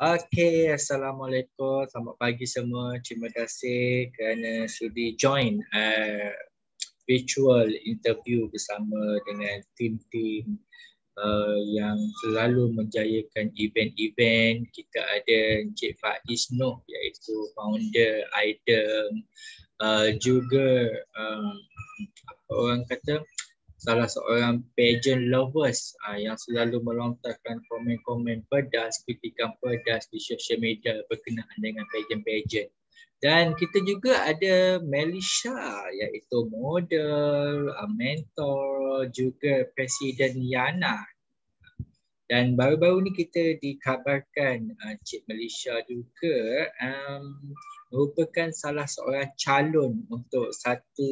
Okay, Assalamualaikum. Selamat pagi semua. Terima kasih kerana sudi join virtual interview bersama dengan tim-tim yang selalu menjayakan event-event. Kita ada Encik Faiz Noh iaitu founder IDEM, juga apa orang kata salah seorang pageant lovers yang selalu melontarkan komen-komen pedas, kritikan pedas di sosial media berkenaan dengan pageant-pageant. Dan kita juga ada Melisha iaitu model, mentor, juga Presiden Yana. Dan baru-baru ni kita dikabarkan Cik Melisha juga merupakan salah seorang calon untuk satu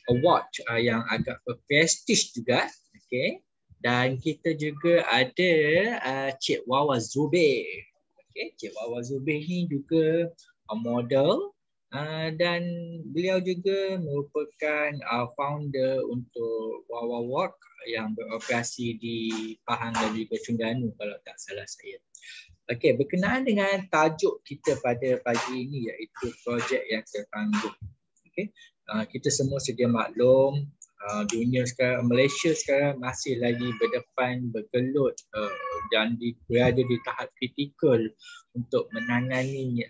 award yang agak berprestige juga. Okay. Dan kita juga ada Cik Wawa Zubir. Okay. Cik Wawa Zubir ni juga model dan beliau juga merupakan founder untuk Wawa Walk yang beroperasi di Pahang dan juga Terengganu kalau tak salah saya. Okey, berkenaan dengan tajuk kita pada pagi ini iaitu projek yang tertangguh. Okey. Kita semua sedia maklum dunia sekarang, Malaysia sekarang masih lagi berdepan bergelut dan berada di tahap kritikal untuk menangani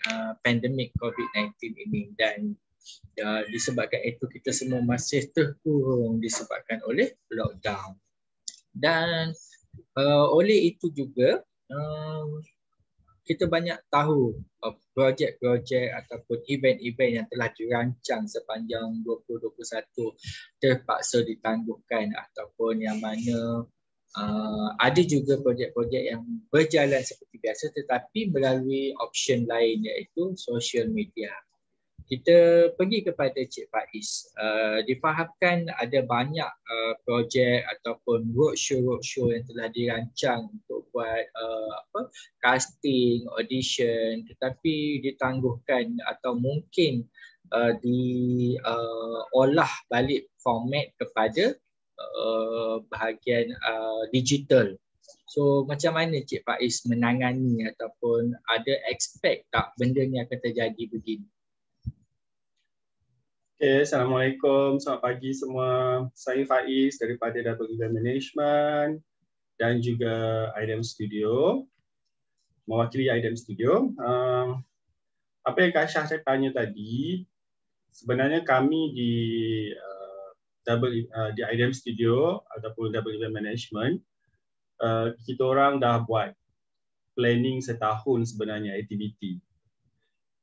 pandemik COVID-19 ini, dan disebabkan itu kita semua masih terkurung disebabkan oleh lockdown. Dan oleh itu juga kita banyak tahu projek-projek ataupun event-event yang telah dirancang sepanjang 2021 terpaksa ditangguhkan, ataupun yang mana ada juga projek-projek yang berjalan seperti biasa tetapi melalui option lain iaitu social media. Kita pergi kepada Cik Faiz. Difahamkan ada banyak projek ataupun roadshow yang telah dirancang untuk buat casting, audition, tetapi ditangguhkan atau mungkin diolah balik format kepada bahagian digital. So macam mana Cik Faiz menangani ataupun ada expect tak benda ni akan terjadi begini? Okay, Assalamualaikum, selamat pagi semua. Saya Faiz daripada Double Event Management dan juga IDEM Studio, mewakili IDEM Studio. Apa yang Kak Syah saya tanya tadi, sebenarnya kami di IDEM Studio ataupun Double Event Management, kita orang dah buat planning setahun sebenarnya aktiviti.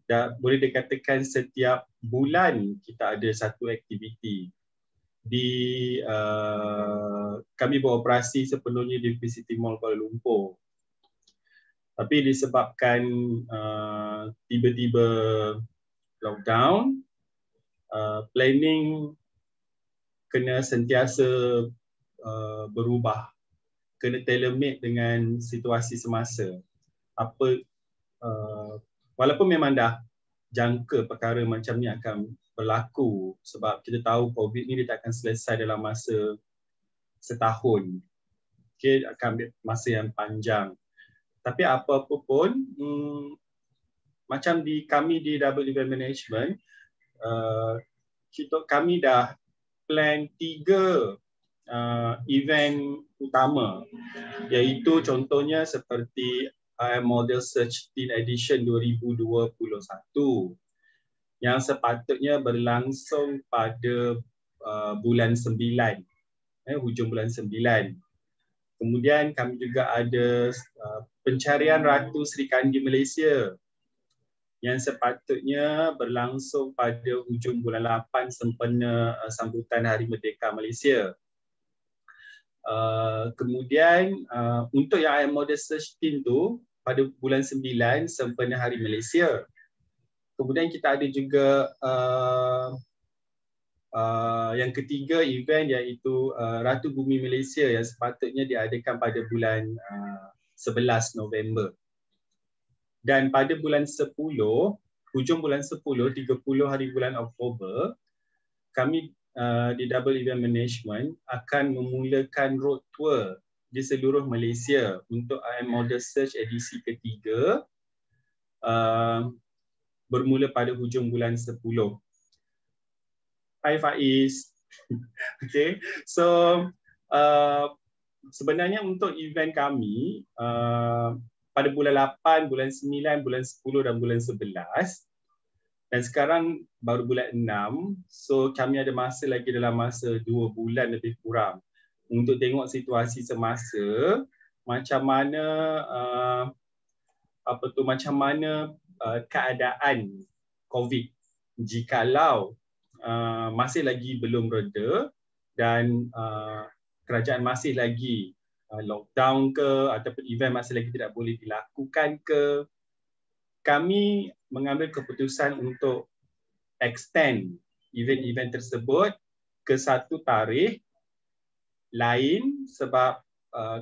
Dan boleh dikatakan setiap bulan kita ada satu aktiviti. Kami beroperasi sepenuhnya di VCT Mall Kuala Lumpur. Tapi disebabkan tiba-tiba lockdown, planning kena sentiasa berubah, kena tailor-made dengan situasi semasa. Walaupun memang dah jangka perkara macam ni akan berlaku sebab kita tahu COVID ni dia tak akan selesai dalam masa setahun. Okay, akan ambil masa yang panjang. Tapi apa-apa pun, macam kami di Double Event Management, kami dah plan 3 event utama, iaitu contohnya seperti Model Search Teen Edition 2021 yang sepatutnya berlangsung pada bulan 9, hujung bulan 9. Kemudian kami juga ada Pencarian Ratu Sri Kandi Malaysia yang sepatutnya berlangsung pada hujung bulan 8 sempena sambutan Hari Merdeka Malaysia. Kemudian untuk yang Model Search Teen tu pada bulan 9 sempena Hari Malaysia. Kemudian kita ada juga yang ketiga event iaitu Ratu Bumi Malaysia yang sepatutnya diadakan pada bulan 11 November. Dan pada bulan 10, hujung bulan 10, 30 hari bulan Oktober, kami di Double Event Management akan memulakan road tour di seluruh Malaysia untuk IM Model Search edisi ketiga bermula pada hujung bulan 10. Hai Faiz. Okay, so sebenarnya untuk event kami pada bulan 8, bulan 9, bulan 10 dan bulan 11, dan sekarang baru bulan 6, so kami ada masa lagi dalam masa 2 bulan lebih kurang untuk tengok situasi semasa macam mana keadaan COVID jikalau masih lagi belum reda dan kerajaan masih lagi lockdown ke ataupun event masih lagi tidak boleh dilakukan ke, kami mengambil keputusan untuk extend event-event tersebut ke satu tarikh lain sebab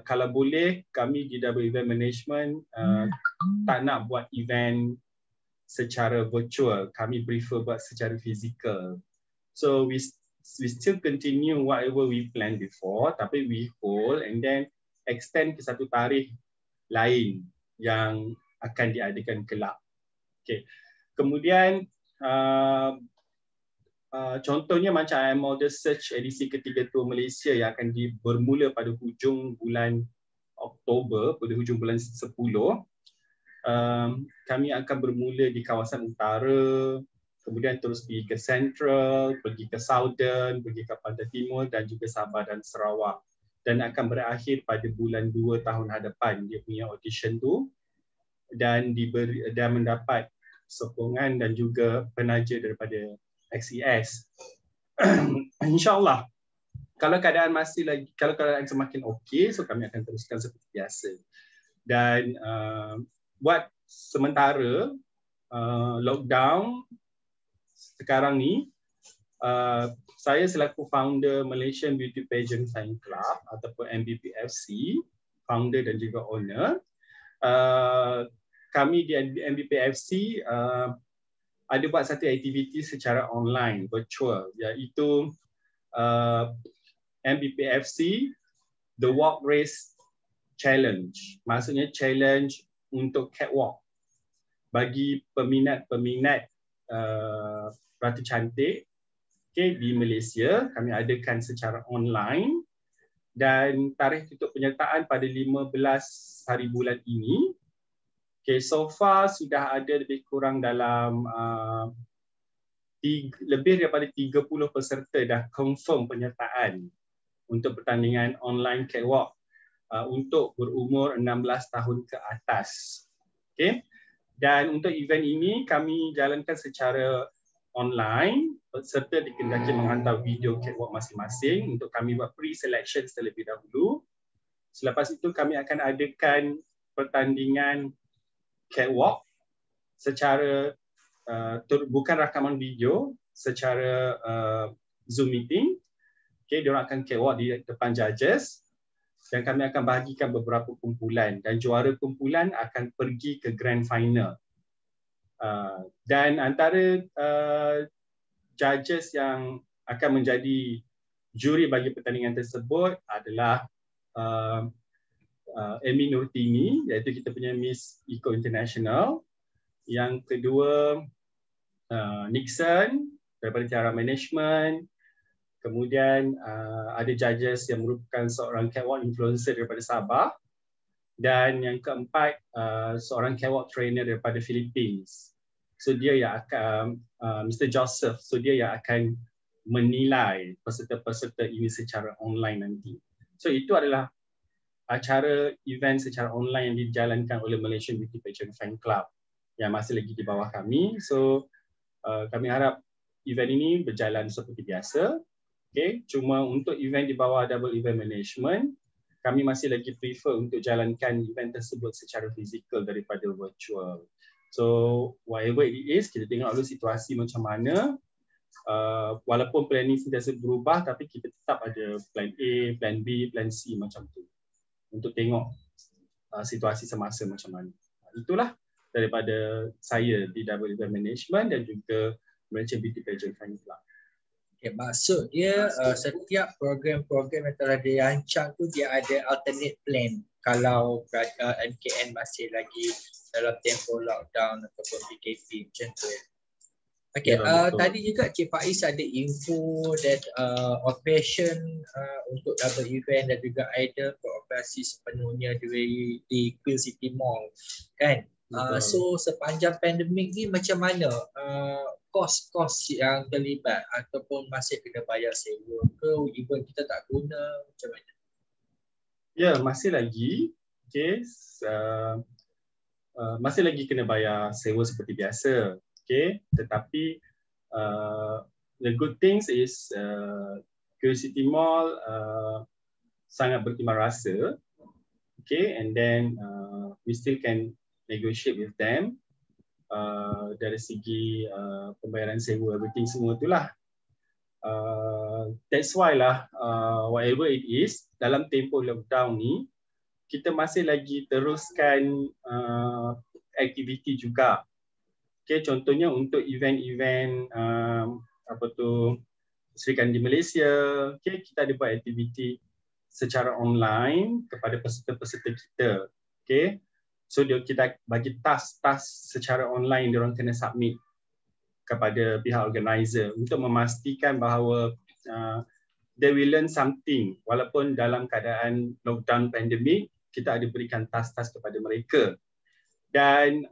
kalau boleh kami di Double Event Management tak nak buat event secara virtual, kami prefer buat secara fizikal. So we still continue whatever we planned before, tapi we hold and then extend ke satu tarikh lain yang akan diadakan kelak. Okay. Kemudian contohnya macam IM Model Search edisi ketiga Tour Malaysia yang akan bermula pada hujung bulan Oktober, pada hujung bulan 10. Kami akan bermula di kawasan utara, kemudian terus pergi ke Central, pergi ke Southern, pergi ke Pantai Timur dan juga Sabah dan Sarawak. Dan akan berakhir pada bulan 2 tahun hadapan dia punya audition tu, dan mendapat sokongan dan juga penaja daripada XES. InsyaAllah kalau keadaan semakin okey, so kami akan teruskan seperti biasa. Dan buat sementara lockdown sekarang ni, saya selaku founder Malaysian Beauty Pageant Fan Club ataupun MBPFC, founder dan juga owner, kami di MBPFC ada buat satu aktiviti secara online, virtual, iaitu MBPFC The Walk Race Challenge. Maksudnya challenge untuk catwalk bagi peminat-peminat Ratu Cantik di Malaysia. Kami adakan secara online dan tarikh tutup penyertaan pada 15 hari bulan ini. So far sudah ada lebih kurang dalam lebih daripada 30 peserta dah confirm penyertaan untuk pertandingan online catwalk untuk berumur 16 tahun ke atas. Okay. Dan untuk event ini kami jalankan secara online, peserta dikendaki menghantar video catwalk masing-masing untuk kami buat pre-selection terlebih dahulu. Selepas itu kami akan adakan pertandingan catwalk secara bukan rakaman video, secara Zoom meeting. Okay, diorang akan catwalk di depan judges dan kami akan bahagikan beberapa kumpulan dan juara kumpulan akan pergi ke grand final. Dan antara judges yang akan menjadi juri bagi pertandingan tersebut adalah Amy Nurtini, iaitu kita punya Miss Eco International. Yang kedua Nixon daripada Tiara Management. Kemudian ada judges yang merupakan seorang catwalk influencer daripada Sabah. Dan yang keempat seorang catwalk trainer daripada Philippines. So dia yang akan Mr. Joseph, so dia yang akan menilai peserta-peserta ini secara online nanti. So itu adalah acara event secara online yang dijalankan oleh Malaysian Beauty Pageant Fan Club yang masih lagi di bawah kami. So kami harap event ini berjalan seperti biasa. Okay. Cuma untuk event di bawah Double Event Management, kami masih lagi prefer untuk jalankan event tersebut secara fizikal daripada virtual. So whatever it is, kita tengok dulu situasi macam mana. Walaupun plan ini sentiasa berubah, tapi kita tetap ada plan A, plan B, plan C macam tu untuk tengok situasi semasa macam mana. Itulah daripada saya di Double Event Management dan juga Malaysian Beauty Pageant Fan Club. Okay, maksud dia setiap program-program yang telah dirancang tu dia ada alternate plan kalau MKN masih lagi dalam tempoh lockdown ataupun PKP macam tu. Okay, Ya, betul. tadi juga Cik Faiz ada info that operation untuk double event dan juga idea beroperasi sepenuhnya di Quill City Mall kan. So sepanjang pandemik ni macam mana kos-kos yang terlibat ataupun masih kena bayar sewa ke, even kita tak guna, macam mana? Ya, masih lagi. Okay. Masih lagi kena bayar sewa seperti biasa. Okay. Tetapi the good things is Curiosity Mall sangat bertimbang rasa. Okay. And then we still can negotiate with them dari segi pembayaran sewa, everything semua itulah. That's why lah whatever it is dalam tempoh lockdown ni kita masih lagi teruskan aktiviti juga. Okay, contohnya untuk event-event Serikan di Malaysia, okay, kita ada buat aktiviti secara online kepada peserta-peserta kita. Okay. So kita bagi task-task secara online diorang kena submit kepada pihak organizer untuk memastikan bahawa they will learn something walaupun dalam keadaan lockdown pandemik, kita ada berikan task-task kepada mereka. Dan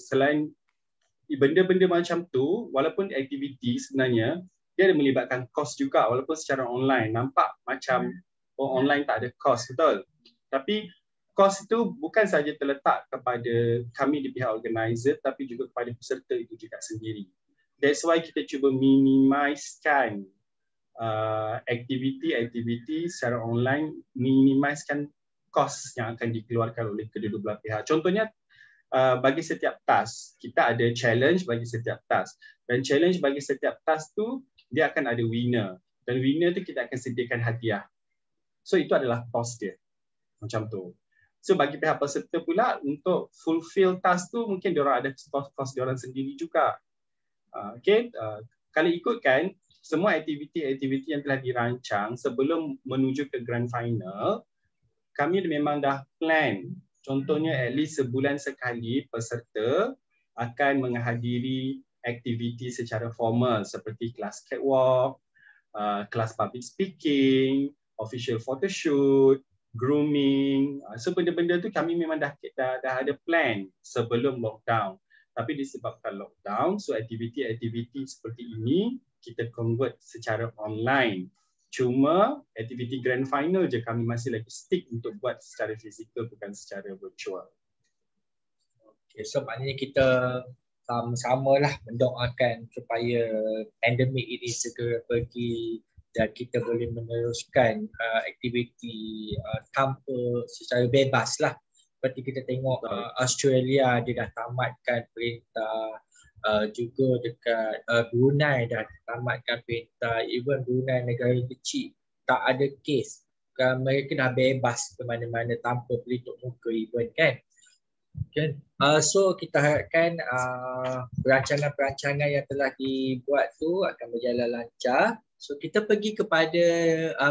selain benda-benda macam tu, walaupun aktiviti sebenarnya dia ada melibatkan kos juga walaupun secara online. Nampak macam online tak ada kos, betul? Tapi kos itu bukan sahaja terletak kepada kami di pihak organizer tapi juga kepada peserta itu juga sendiri. That's why kita cuba minimizekan aktiviti secara online, minimizekan kos yang akan dikeluarkan oleh kedua belah pihak. Contohnya bagi setiap task, kita ada challenge bagi setiap task. Dan challenge bagi setiap task tu dia akan ada winner. Dan winner tu kita akan sediakan hadiah. So itu adalah cost dia. Macam tu. So bagi pihak peserta pula untuk fulfill task tu mungkin diorang ada cost diorang sendiri juga. Okay. Kalau ikutkan semua aktiviti-aktiviti yang telah dirancang sebelum menuju ke grand final, kami memang dah plan. Contohnya at least sebulan sekali peserta akan menghadiri aktiviti secara formal seperti kelas catwalk, kelas public speaking, official photoshoot, grooming. So benda-benda tu kami memang dah ada plan sebelum lockdown. Tapi disebabkan lockdown, so aktiviti-aktiviti seperti ini kita convert secara online. Cuma aktiviti grand final je kami masih lagi stick untuk buat secara fizikal bukan secara virtual. Okay, so maknanya kita sama-sama lah mendoakan supaya pandemik ini segera pergi dan kita boleh meneruskan aktiviti tanpa secara bebas lah. Seperti kita tengok Australia dia dah tamatkan perintah, juga dekat Brunei dah tamatkan perintah, even Brunei negara kecil tak ada kes, mereka dah bebas ke mana-mana tanpa pelitup muka even kan. So kita harapkan perancangan-perancangan yang telah dibuat tu akan berjalan lancar. So kita pergi kepada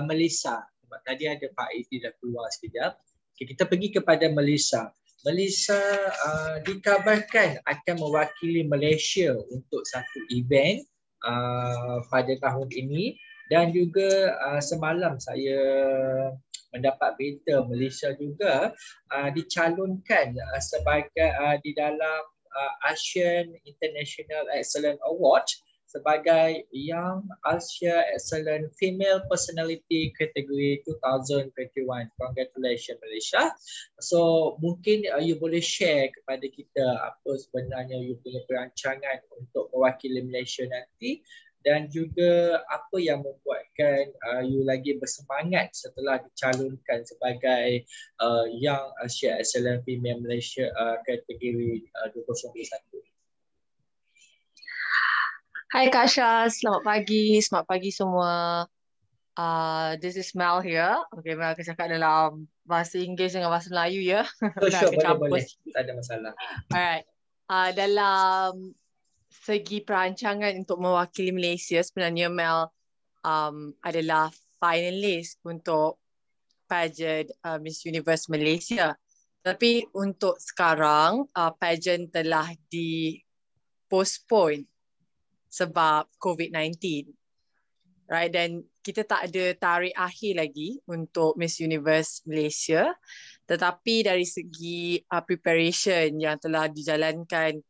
Melissa. Sebab tadi ada Pak Izzi dah keluar sekejap. Okay, kita pergi kepada Melissa. Melissa dikabarkan akan mewakili Malaysia untuk satu event pada tahun ini. Dan juga semalam saya mendapat berita Malaysia juga dicalonkan sebagai di dalam Asian International Excellence Award sebagai Young Asia Excellent Female Personality Category 2021. Congratulations Malaysia. So mungkin you boleh share kepada kita apa sebenarnya you punya perancangan untuk mewakili Malaysia nanti. Dan juga apa yang membuatkan you lagi bersemangat setelah dicalonkan sebagai Young Asia Excellent Female Malaysia kategori 2021. Hai Kak Syah, selamat pagi semua. This is Mel here. Okay, Mel akan cakap dalam bahasa Inggeris dengan bahasa Melayu ya. Sure, boleh. Tak ada masalah. Alright. Dalam segi perancangan untuk mewakili Malaysia, sebenarnya Mel adalah finalis untuk pageant Miss Universe Malaysia. Tapi untuk sekarang, pageant telah di-postpone sebab COVID-19. Right, dan kita tak ada tarikh akhir lagi untuk Miss Universe Malaysia, tetapi dari segi preparation yang telah dijalankan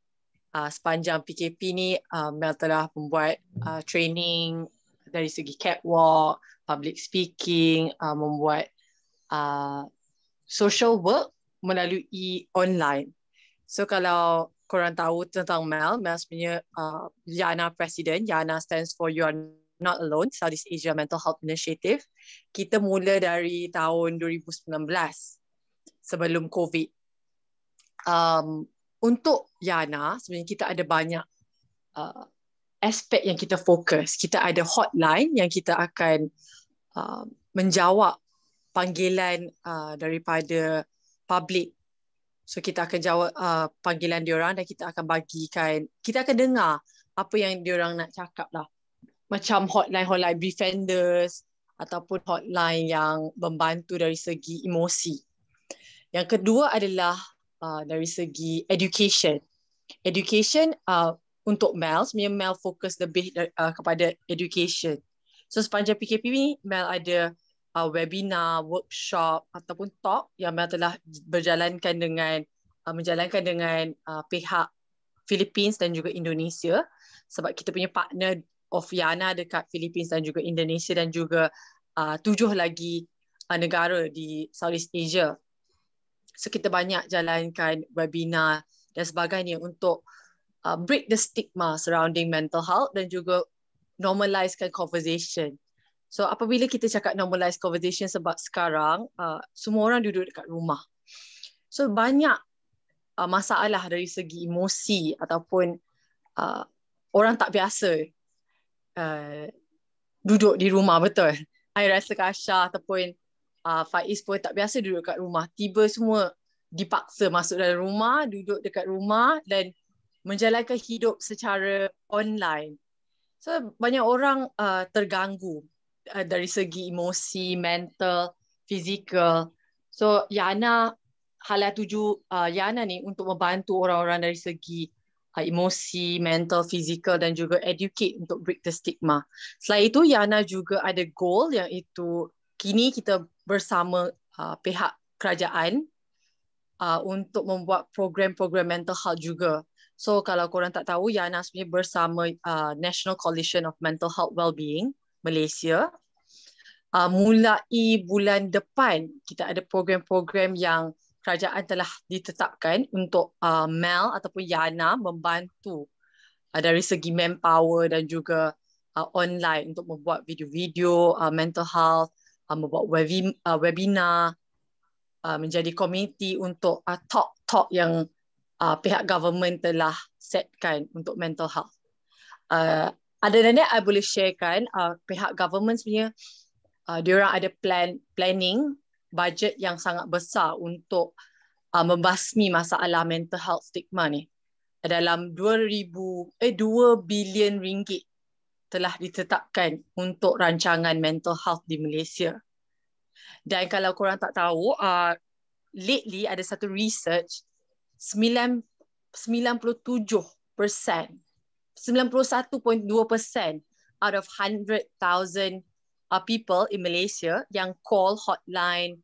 sepanjang PKP ni, Mel telah membuat training dari segi catwalk, public speaking, membuat social work melalui online. So kalau korang tahu tentang Mel sebenarnya YANA President. YANA stands for You Are Not Alone, Southeast Asia Mental Health Initiative. Kita mula dari tahun 2019 sebelum COVID. Untuk YANA, sebenarnya kita ada banyak aspek yang kita fokus. Kita ada hotline yang kita akan menjawab panggilan daripada public. So kita akan jawab panggilan diorang dan kita akan bagikan, kita akan dengar apa yang diorang nak cakap lah. Macam hotline befrienders ataupun hotline yang membantu dari segi emosi. Yang kedua adalah dari segi education. Education untuk Mel, sebenarnya Mel fokus lebih kepada education. So sepanjang PKP ni Mel ada webinar, workshop ataupun talk yang Mel telah menjalankan dengan pihak Philippines dan juga Indonesia, sebab kita punya partner of YANA dekat Philippines dan juga Indonesia dan juga 7 lagi negara di Southeast Asia. So kita banyak jalankan webinar dan sebagainya untuk break the stigma surrounding mental health dan juga normalizekan conversation. So apabila kita cakap normalize conversation, sebab sekarang semua orang duduk dekat rumah. So banyak masalah dari segi emosi ataupun orang tak biasa duduk di rumah, betul. I rasa Kasha ataupun Faiz pun tak biasa duduk dekat rumah. Tiba semua dipaksa masuk dalam rumah, duduk dekat rumah dan menjalankan hidup secara online. So banyak orang terganggu dari segi emosi, mental, fizikal. So YANA, hala tuju YANA ni untuk membantu orang-orang dari segi emosi, mental, fizikal dan juga educate untuk break the stigma. Selain itu, YANA juga ada goal yang itu kini kita bersama pihak kerajaan untuk membuat program-program mental health juga. So kalau korang tak tahu, YANA sebenarnya bersama National Coalition of Mental Health Wellbeing Malaysia. Mulai bulan depan, kita ada program-program yang kerajaan telah ditetapkan untuk Mel ataupun YANA membantu dari segi manpower dan juga online untuk membuat video-video mental health, membuat webinar, menjadi komiti untuk talk yang pihak government telah setkan untuk mental health. Other than that, I boleh sharekan pihak government sebenarnya diorang ada planning budget yang sangat besar untuk membasmi masalah mental health stigma ni. Dalam 2 bilion ringgit telah ditetapkan untuk rancangan mental health di Malaysia. Dan kalau korang tak tahu, lately ada satu research 91.2% out of 100,000 people in Malaysia yang call hotline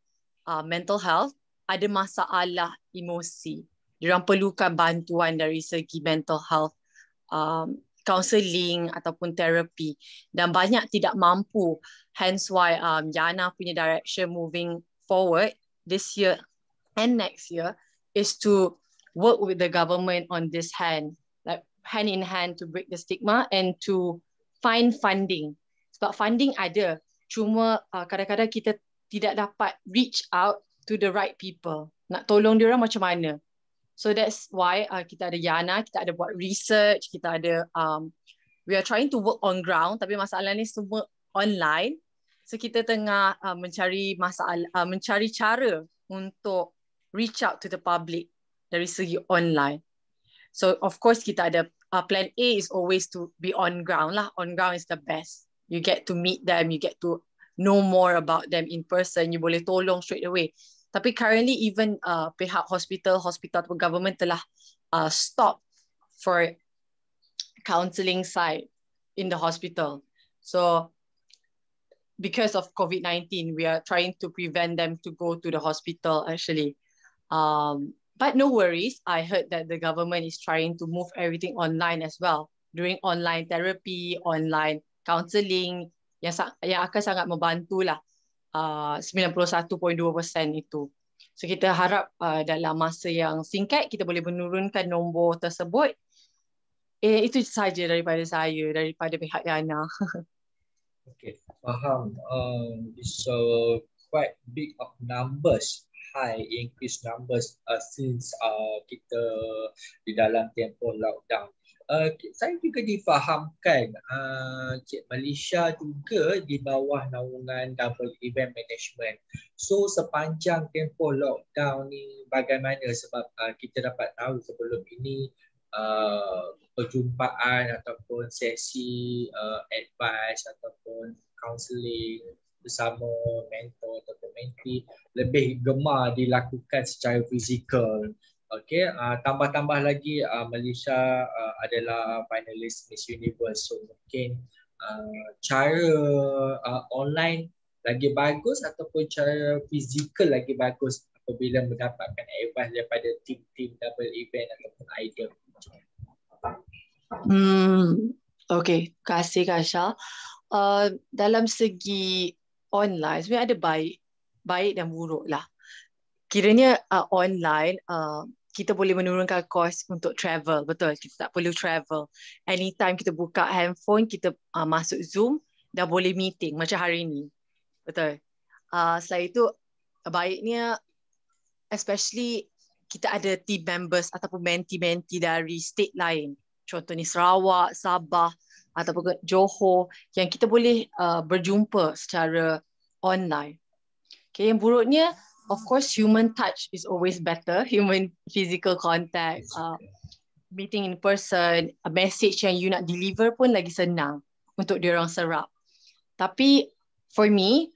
mental health ada masalah emosi. Diorang perlukan bantuan dari segi mental health, counselling ataupun terapi, dan banyak tidak mampu. Hence why YANA punya direction moving forward this year and next year is to work with the government on this hand in hand to break the stigma and to find funding. Sebab funding ada, cuma kadang-kadang kita tidak dapat reach out to the right people. Nak tolong diorang macam mana? So that's why kita ada YANA, kita ada buat research, kita ada we are trying to work on ground, tapi masalah ni semua online. So kita tengah mencari cara untuk reach out to the public dari segi online. So of course kita ada plan A is always to be on ground lah. On ground is the best. You get to meet them, you get to know more about them in person, you boleh tolong straight away. Tapi currently even pihak hospital atau government telah stop for counselling side in the hospital. So because of COVID-19, we are trying to prevent them to go to the hospital actually. But no worries, I heard that the government is trying to move everything online as well, doing online therapy, online counselling, yang akan sangat membantu lah 91.2% itu. So kita harap dalam masa yang singkat kita boleh menurunkan nombor tersebut. Itu sahaja daripada saya, daripada pihak Yana. Okay, faham. So quite big of numbers, high increased numbers since kita di dalam tempoh lockdown. Saya juga difahamkan Cik Malaysia juga di bawah naungan Double Event Management. So sepanjang tempoh lockdown ni bagaimana, sebab kita dapat tahu sebelum ini perjumpaan ataupun sesi advice ataupun counselling bersama mentor atau mentee lebih gemar dilakukan secara fizikal. Okey, tambah-tambah lagi Malaysia adalah finalis Miss Universe, so mungkin cara online lagi bagus ataupun cara fizikal lagi bagus apabila mendapatkan advice daripada tim-tim Double Event ataupun idol. Okay, terima kasih Kak Syah. Dalam segi online sebenarnya ada baik dan buruk lah. Kiranya online kita boleh menurunkan kos untuk travel, betul, kita tak perlu travel. Anytime kita buka handphone, kita masuk Zoom, dah boleh meeting macam hari ni, betul. Selain itu baiknya especially kita ada team members ataupun mentee-mentee dari state lain, contohnya Sarawak, Sabah ataupun Johor, yang kita boleh berjumpa secara online. Okay, yang buruknya of course human touch is always better, human physical contact, meeting in person, a message yang you nak deliver pun lagi senang untuk diorang serap. Tapi for me,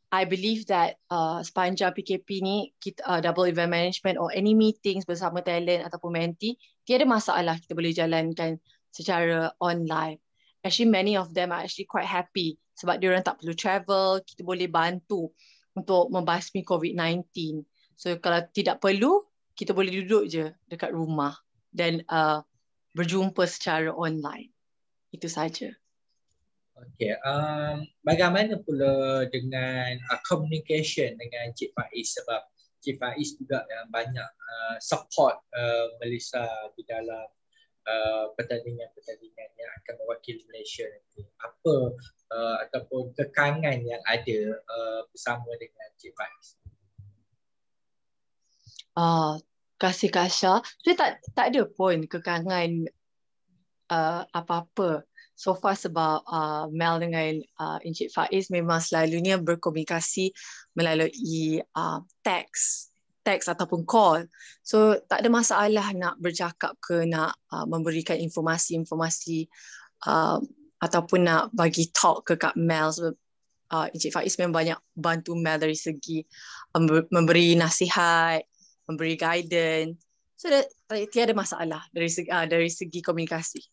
I believe that sepanjang PKP ni, kita, Double Event Management or any meetings bersama talent ataupun mentee, tiada masalah kita boleh jalankan secara online. Actually many of them are actually quite happy sebab diorang tak perlu travel, kita boleh bantu untuk membasmi COVID-19. So kalau tidak perlu, kita boleh duduk je dekat rumah dan berjumpa secara online. Itu saja. Okay, bagaimana pula dengan communication dengan Cik Faiz, sebab Cik Faiz juga banyak support Malaysia di dalam pertandingan-pertandingan yang akan mewakili Malaysia nanti. Apa ataupun kekangan yang ada bersama dengan Cik Faiz? Kasih Kak Syah, saya tak ada pun kekangan apa-apa. So far sebab Mel dengan Encik Faiz memang selalunya berkomunikasi melalui teks ataupun call. So tak ada masalah nak bercakap ke nak memberikan informasi-informasi ataupun nak bagi talk ke Kak Mel. Sebab Encik Faiz memang banyak bantu Mel dari segi memberi nasihat, memberi guidance. So tiada masalah dari segi komunikasi.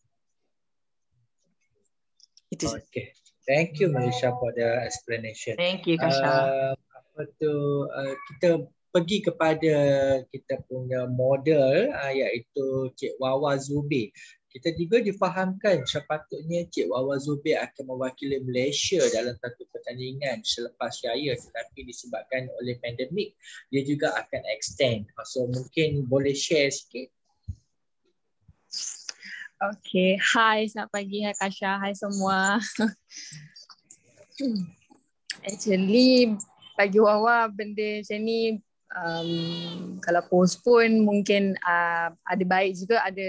Itu. Okay. Thank you Malaysia for the explanation. Thank you Kak Syah. Kita pergi kepada kita punya model iaitu Cik Wawa Zubir. Kita juga difahamkan sepatutnya Cik Wawa Zubir akan mewakili Malaysia dalam satu pertandingan selepas raya, tetapi disebabkan oleh pandemik dia juga akan extend. So mungkin boleh share sikit. Okay, hai, selamat pagi, hai Kak Syah, hai semua. Actually, bagi Wawa benda macam ni, kalau postpone mungkin ada baik juga, ada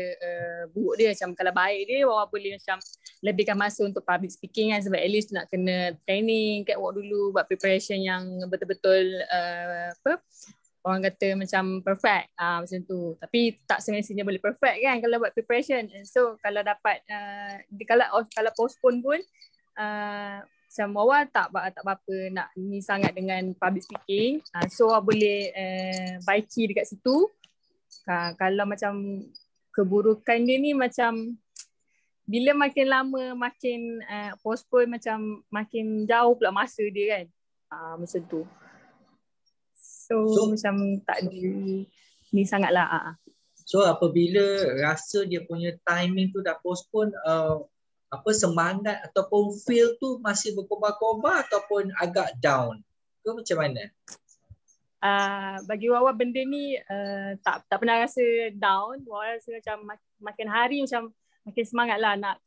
buruk dia. Macam kalau baik dia, Wawa boleh macam lebihkan masa untuk public speaking kan, sebab at least nak kena training, catwalk dulu, buat preparation yang betul-betul orang kata macam perfect macam tu. Tapi tak semestinya boleh perfect kan kalau buat preparation. So kalau dapat kalau postpone pun macam Wawa tak apa-apa nak ni sangat dengan public speaking. So Wawa boleh baiki dekat situ. Kalau macam keburukan dia ni macam bila makin lama makin postpone macam makin jauh pula masa dia kan. Macam tu. So macam tak ni sangatlah. So apabila rasa dia punya timing tu dah postpone, semangat ataupun feel tu masih berkobar-kobar ataupun agak down ke macam mana? Bagi Wawa benda ni tak pernah rasa down. Wawa rasa macam makin hari macam makin semangat lah nak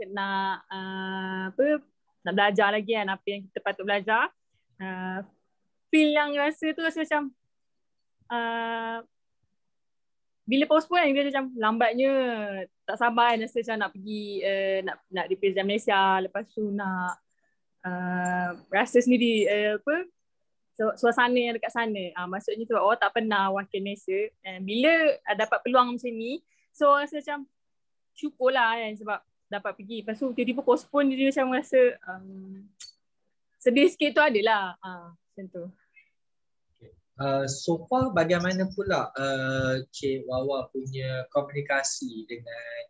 belajar lagi kan apa yang kita patut belajar. Feel yang rasa tu rasa macam bila postpone dia macam lambatnya, tak sabar kan, rasa macam nak pergi nak represent Malaysia, lepas tu nak rasa sendiri suasana yang dekat sana. Maksudnya sebab orang tak pernah wakil Malaysia, bila dapat peluang macam ni, so rasa macam syukurlah kan sebab dapat pergi. Lepas tu tiba-tiba postpone, dia macam rasa sedih sikit tu adalah macam tu. So far bagaimana pula Cik Wawa punya komunikasi dengan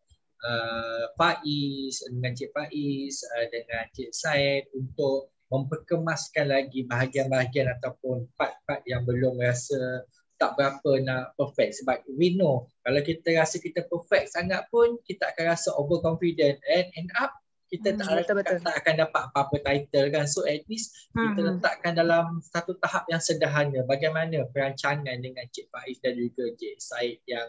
Faiz, dengan Cik Faiz, dengan Cik Syed untuk memperkemaskan lagi bahagian-bahagian ataupun part-part yang belum rasa tak berapa nak perfect. Sebab we know kalau kita rasa kita perfect sangat pun kita akan rasa overconfident and end up kita tak akan dapat apa-apa title kan. So at least kita letakkan dalam satu tahap yang sederhana. Bagaimana perancangan dengan Cik Faiz dan juga Cik Syed yang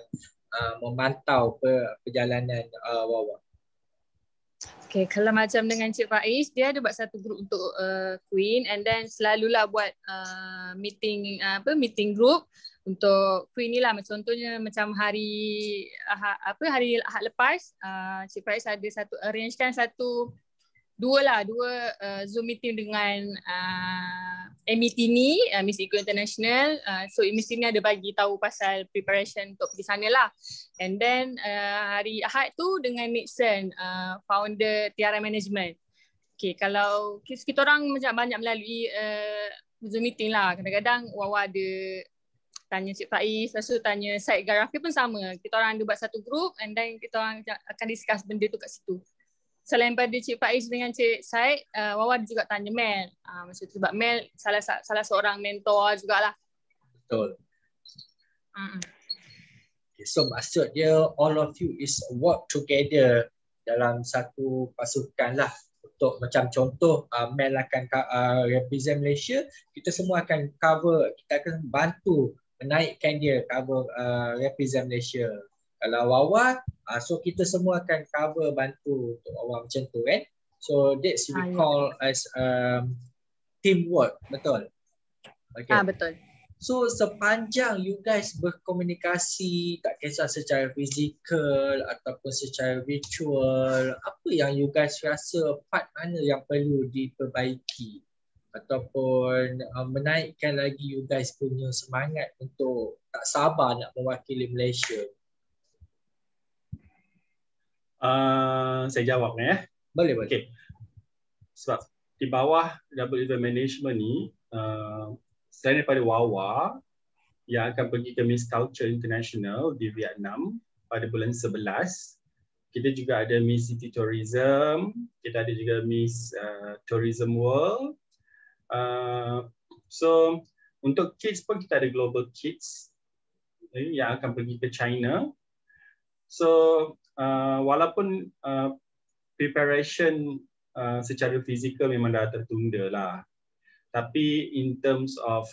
memantau perjalanan Wawa? Okay, kalau macam dengan Cik Faiz, dia ada buat satu grup untuk Queen, and then selalulah buat meeting group untuk Queen ni lah. Contohnya macam hari Ahad lepas, Cik Faiz ada arrangekan dua Zoom meeting dengan MET ni, Miss Eco International. So Miss ni ada bagi tahu pasal preparation untuk pergi sana lah. And then hari Ahad tu dengan Nixon, founder Tiara Management. Okay, kalau kita orang macam banyak melalui Zoom meeting lah. Kadang-kadang Wawa ada tanya Cik Faiz, lepas tu tanya Syed Garafi pun sama. Kita orang ada buat satu group and then kita orang akan discuss benda tu kat situ. Selain pada Cik Faiz dengan Cik Syed, Wawa juga tanya Mel. Macam tu sebab Mel salah seorang mentor jugalah. Betul. Okay, so maksud dia all of you is work together dalam satu pasukan lah. Untuk macam contoh Mel akan represent Malaysia, kita semua akan cover, kita akan bantu menaikkan dia cover represent Malaysia. Kalau Wawa, so kita semua akan cover bantu untuk Wawa macam tu kan. So that's we call as teamwork, betul? Okay. Betul. So sepanjang you guys berkomunikasi, tak kisah secara fizikal ataupun secara virtual, apa yang you guys rasa part mana yang perlu diperbaiki ataupun menaikkan lagi you guys punya semangat untuk tak sabar nak mewakili Malaysia? Saya jawab ya. Boleh. Okay. Sebab di bawah Double Event Management ni, selain daripada Wawa yang akan pergi ke Miss Culture International di Vietnam pada bulan 11, kita juga ada Miss City Tourism, kita ada juga Miss Tourism World. So untuk kids pun kita ada Global Kids yang akan pergi ke China. So walaupun preparation secara fizikal memang dah tertunda lah, tapi in terms of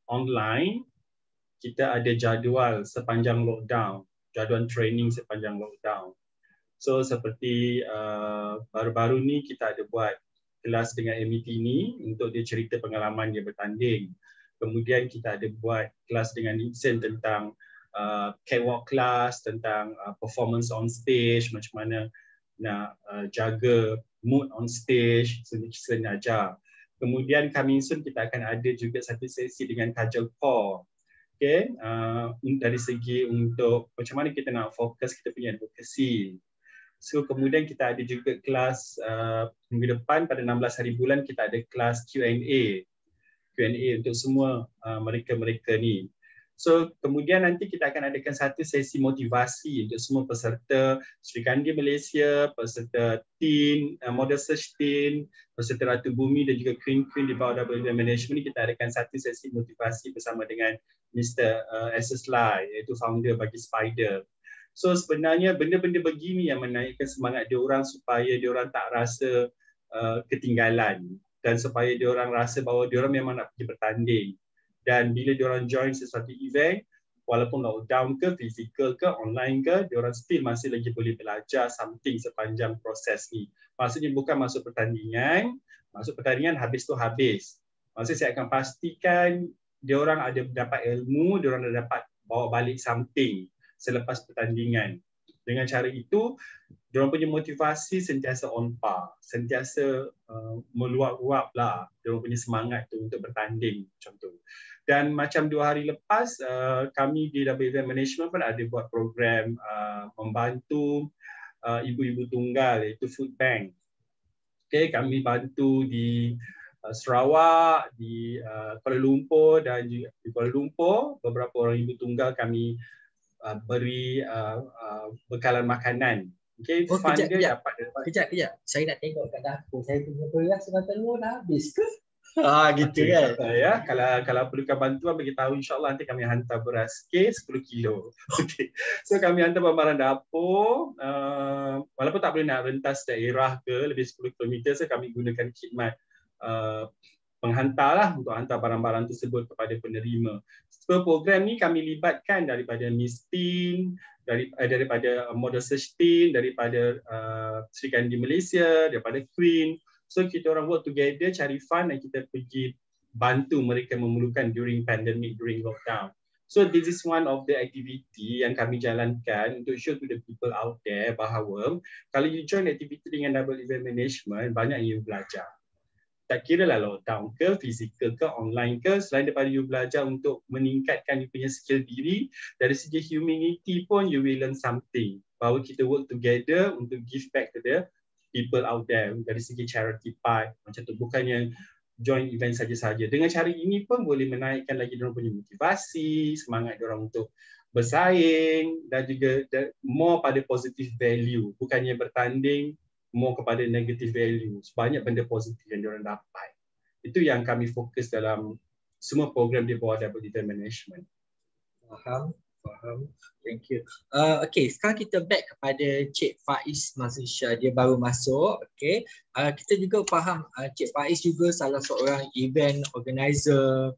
online, kita ada jadual sepanjang lockdown, jadual training sepanjang lockdown. So seperti baru-baru ni kita ada buat kelas dengan MET ni untuk dia cerita pengalaman dia bertanding. Kemudian kita ada buat kelas dengan Nixon tentang catwalk class, tentang performance on stage, macam mana nak jaga mood on stage, Nixon ajar. Kemudian coming soon kita akan ada juga satu sesi dengan Kajal Kaur. Okay, dari segi untuk macam mana kita nak fokus kita punya advocacy. So kemudian kita ada juga kelas minggu depan pada 16 hari bulan kita ada kelas Q&A untuk semua mereka-mereka ni. So kemudian nanti kita akan adakan satu sesi motivasi untuk semua peserta Sri Kandi Malaysia, peserta team, model search team, peserta Ratu Bumi dan juga Queen di bawah WWM Management ni. Kita adakan satu sesi motivasi bersama dengan Mr. SS Lai, iaitu founder bagi Spider. So sebenarnya benda-benda begini yang menaikkan semangat diorang supaya diorang tak rasa ketinggalan dan supaya diorang rasa bahawa diorang memang nak pergi bertanding. Dan bila diorang join sesuatu event, walaupun lockdown ke, fizikal ke, online ke, diorang still masih lagi boleh belajar something sepanjang proses ni. Maksudnya bukan masuk pertandingan habis tu habis. Maksudnya saya akan pastikan diorang ada dapat ilmu, diorang ada dapat bawa balik something selepas pertandingan. Dengan cara itu, diorang punya motivasi sentiasa on par, sentiasa meluap-luap lah diorang punya semangat tu untuk bertanding macam tu. Dan macam 2 hari lepas, kami di WWM Management pun ada buat program membantu ibu-ibu tunggal, iaitu food bank. Okay, kami bantu di Sarawak, di Kuala Lumpur dan juga di Kuala Lumpur, beberapa orang ibu tunggal kami beri bekalan makanan. Okay, fund dia dapat. Kejap. Saya nak tengok kat dapur. Saya punya beras dengan telur dah habis ke? Gitu Okay, kan. ya, kalau perlukan bantuan bagi tahu, insya-Allah nanti kami hantar beras 10 kilo. Okay. So kami hantar barang dapur, walaupun tak boleh nak rentas daerah ke lebih 10 km, so kami gunakan khidmat penghantar lah untuk hantar barang-barang tersebut kepada penerima. So program ni kami libatkan daripada Miss Team, daripada Model Search Team, daripada Sri Kandi Malaysia, daripada Queen. So kita orang work together, cari fund dan kita pergi bantu mereka memerlukan during pandemic, during lockdown. So this is one of the activity yang kami jalankan untuk show to the people out there bahawa kalau you join activity dengan WWM Management, banyak yang you belajar. Tak kira lah lockdown ke, fizikal ke, online ke, selain daripada you belajar untuk meningkatkan you punya skill diri, dari segi humanity pun you will learn something. Bahawa kita work together untuk give back to the people out there dari segi charity part macam tu, bukannya join event saja-saja. Dengan cara ini pun boleh menaikkan lagi diorang punya motivasi, semangat diorang untuk bersaing dan juga more pada positive value, bukannya bertanding more kepada negative value. Banyak benda positif yang diorang dapat. Itu yang kami fokus dalam semua program di bawah WWM Management. Faham. Thank you. Okay, sekarang kita back kepada Cik Faiz Mazisha. Dia baru masuk. Okay. Kita juga faham Cik Faiz juga salah seorang event organizer.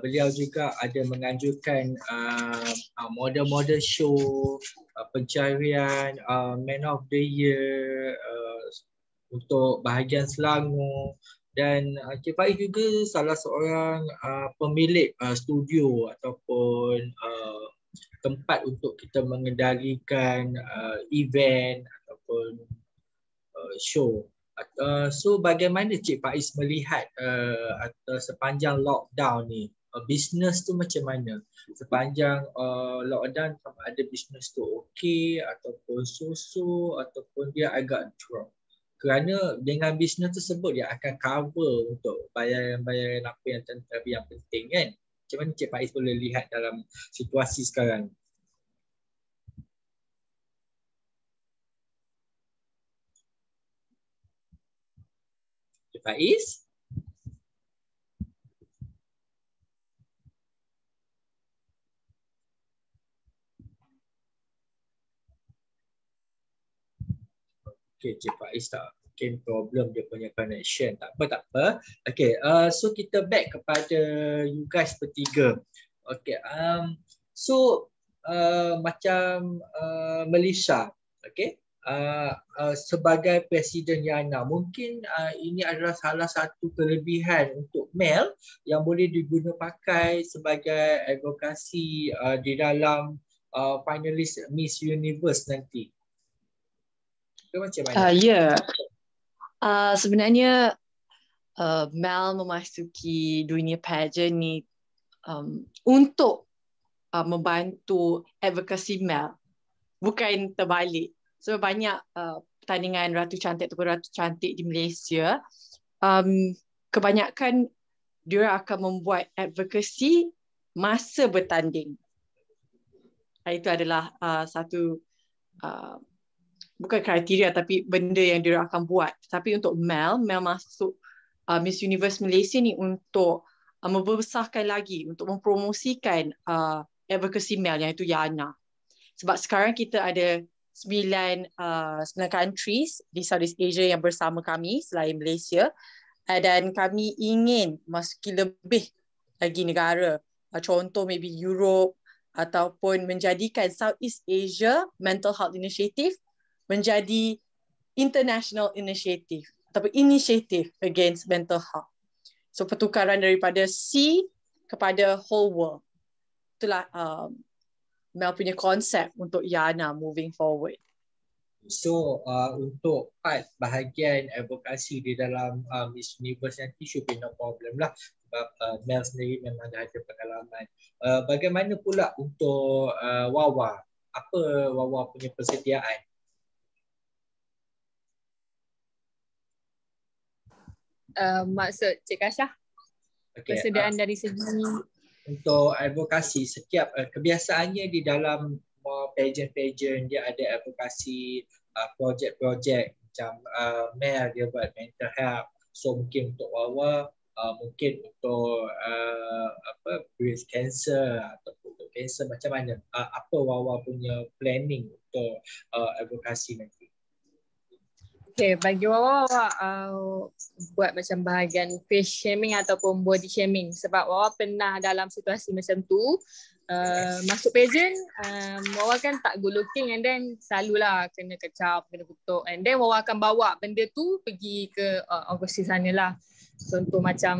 Beliau juga ada menganjurkan model-model show, pencarian Man of the Year untuk bahagian Selangor. Dan Cik Faiz juga salah seorang pemilik studio ataupun tempat untuk kita mengendalikan event ataupun show. So bagaimana Cik Faiz melihat sepanjang lockdown ni, bisnes tu macam mana? Sepanjang lockdown, ada bisnes tu okey ataupun so-so ataupun dia agak drop? Kerana dengan bisnes tersebut dia akan cover untuk bayaran-bayaran apa yang penting kan. Macam mana Cik Faiz boleh lihat dalam situasi sekarang? Cik Faiz? Okay, Cik Faiz tak mungkin problem dia punya connection. Tak apa. Okay, so kita back kepada you guys bertiga. Okay, so macam Melissa, okay, sebagai Presiden Yana, mungkin ini adalah salah satu kelebihan untuk Mel yang boleh diguna pakai sebagai advokasi di dalam finalis Miss Universe nanti. Macam mana? Sebenarnya Mel memasuki dunia pageant ni untuk membantu advocacy Mel, bukan terbalik. So banyak pertandingan Ratu Cantik ataupun Ratu Cantik di Malaysia, kebanyakan dia akan membuat advocacy masa bertanding. Itu adalah satu bukan kriteria tapi benda yang dia akan buat. Tapi untuk Mel masuk Miss Universe Malaysia ni untuk membesarkan lagi, untuk mempromosikan advocacy Mel yang itu Yana. Sebab sekarang kita ada 9 countries di Southeast Asia yang bersama kami selain Malaysia, dan kami ingin masuki lebih lagi negara. Contoh maybe Europe, ataupun menjadikan Southeast Asia Mental Health Initiative menjadi international initiative ataupun initiative against mental health. So pertukaran daripada C kepada whole world. Itulah Mel punya konsep untuk Yana moving forward. So untuk part bahagian advokasi di dalam Miss Universe nanti should be no problem lah, sebab Mel sendiri memang dah ada pengalaman. Bagaimana pula untuk Wawa? Apa Wawa punya persediaan? Maksud Cik Kasyah? Okay, persediaan dari segi untuk advokasi, setiap kebiasaannya di dalam pageant-pageant dia ada advokasi projek-projek macam Mel dia buat mental health. So mungkin untuk Wawa mungkin untuk breast cancer ataupun untuk cancer, macam mana? Apa Wawa punya planning untuk advokasi nanti? Okay, bagi Wawa buat macam bahagian face shaming ataupun body shaming, sebab Wawa pernah dalam situasi macam tu. Masuk pageant, Wawa kan tak good looking and then selalulah kena kecap, kena kutuk, and then Wawa akan bawa benda tu pergi ke overseas sana lah. Contoh macam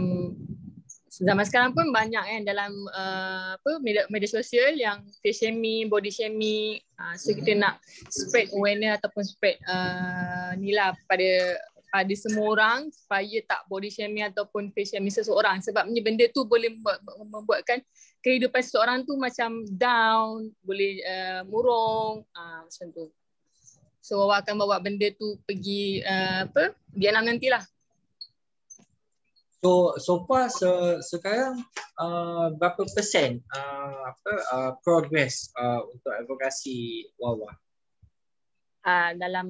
zaman sekarang pun banyak kan dalam media sosial yang face shaming, body shaming. So kita nak spread awareness ataupun spread ni lah pada semua orang supaya tak body shaming ataupun face shaming seseorang, sebab benda tu boleh membuatkan kehidupan seseorang tu macam down, boleh murung, macam tu. So Wawa akan bawa benda tu pergi Vietnam nantilah. So far sekarang berapa persen progress untuk advokasi Wawa? Dalam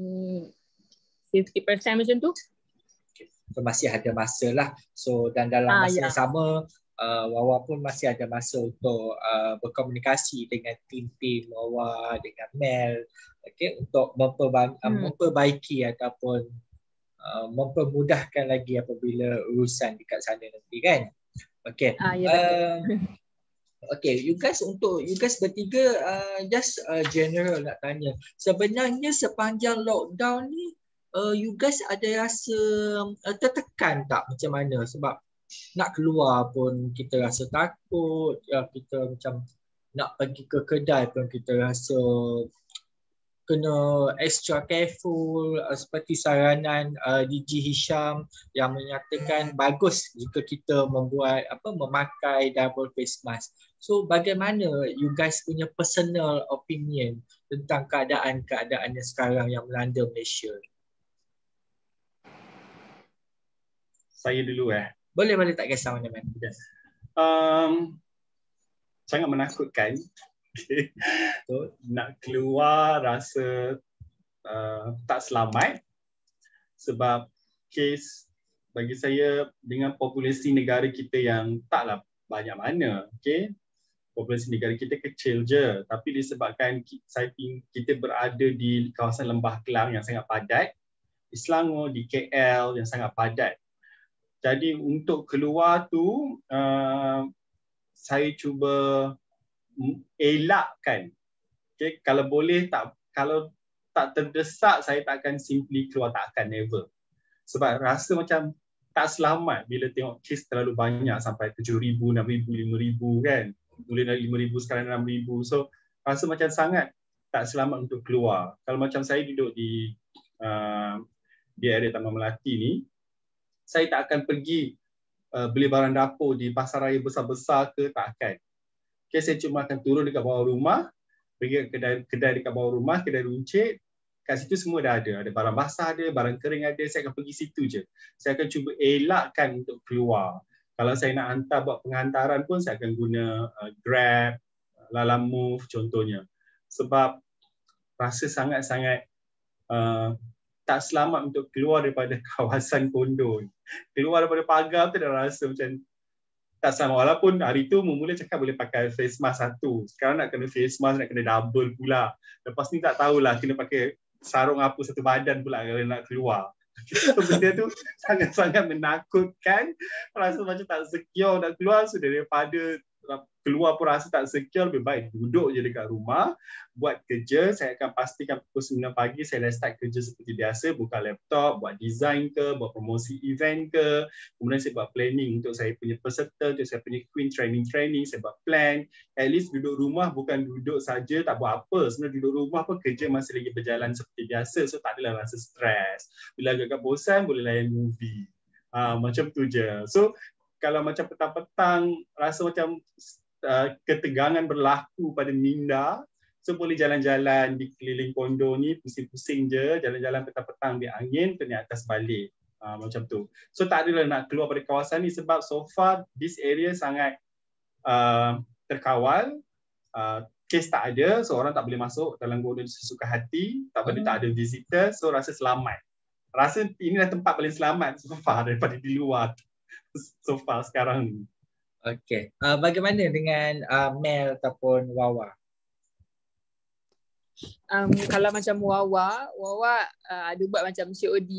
50% macam tu. So masih ada masa lah. So dan dalam masa yang sama Wawa pun masih ada masa untuk berkomunikasi dengan tim-tim Wawa, dengan Mel, okay, untuk memperbaiki ataupun mempermudahkan lagi apabila urusan dekat sana nanti kan. Okay. Okay, you guys bertiga just general nak tanya. Sebenarnya sepanjang lockdown ni you guys ada rasa tertekan tak macam mana? Sebab nak keluar pun kita rasa takut, kita macam nak pergi ke kedai pun kita rasa kena extra careful, seperti saranan DG Hisham yang menyatakan bagus jika kita memakai double face mask. So bagaimana you guys punya personal opinion tentang keadaan yang sekarang yang melanda Malaysia? Saya dulu Boleh tak kisah mana-mana. Sangat menakutkan. So, nak keluar rasa tak selamat, sebab kes bagi saya dengan populasi negara kita yang taklah banyak mana, okay? Populasi negara kita kecil je, tapi disebabkan kita berada di kawasan Lembah Kelang yang sangat padat, di Selangor, di KL yang sangat padat. Jadi untuk keluar tu saya cuba elakkan, okay? Kalau boleh kalau tak terdesak, saya tak akan simply keluar, tak akan, never. Sebab rasa macam tak selamat bila tengok kes terlalu banyak sampai 7,000, 6,000, 5,000 kan. Boleh dari 5,000 sekarang 6,000. So rasa macam sangat tak selamat untuk keluar. Kalau macam saya duduk di area Taman Melati ni, saya tak akan pergi beli barang dapur di pasar raya besar-besar ke, tak akan. Okay, saya cuma akan turun dekat bawah rumah, pergi ke kedai dekat bawah rumah, kedai runcit. Kat situ semua dah ada. Ada barang basah ada, barang kering ada. Saya akan pergi situ je. Saya akan cuba elakkan untuk keluar. Kalau saya nak hantar buat penghantaran pun, saya akan guna Grab, Lalamove contohnya. Sebab rasa sangat-sangat tak selamat untuk keluar daripada kawasan kondo. Keluar daripada pagar tu dah rasa macam tak selamat. Walaupun hari tu mula-mula cakap boleh pakai face mask satu. Sekarang nak kena face mask, nak kena double pula. Lepas ni tak tahulah kena pakai sarung apa satu badan pula kalau nak keluar. So, benda tu sangat-sangat menakutkan. Rasa macam tak secure nak keluar. So daripada keluar pun rasa tak secure, lebih baik duduk je dekat rumah, buat kerja. Saya akan pastikan pukul 9 pagi saya dah start kerja seperti biasa, buka laptop, buat design ke, buat promosi event ke. Kemudian saya buat planning untuk saya punya peserta, untuk saya punya queen training, saya buat plan. At least duduk rumah bukan duduk saja tak buat apa. Sebenarnya duduk rumah pun kerja masih lagi berjalan seperti biasa. So tak adalah rasa stres. Bila agak bosan boleh layan movie. Macam tu je. So kalau macam petang-petang rasa macam ketegangan berlaku pada minda, so boleh jalan-jalan di keliling kondo ni, pusing-pusing je, jalan-jalan petang-petang ambil angin, ke naik atas balik. Macam tu. So tak adalah nak keluar pada kawasan ni sebab so far this area sangat terkawal. Kes tak ada, so orang tak boleh masuk dalam kondo sesuka hati, tak ada visitor, so rasa selamat. Rasa inilah tempat paling selamat so far daripada di luar so far sekarang ni. Okey. Bagaimana dengan Mel ataupun Wawa? Kalau macam Wawa ada buat macam COD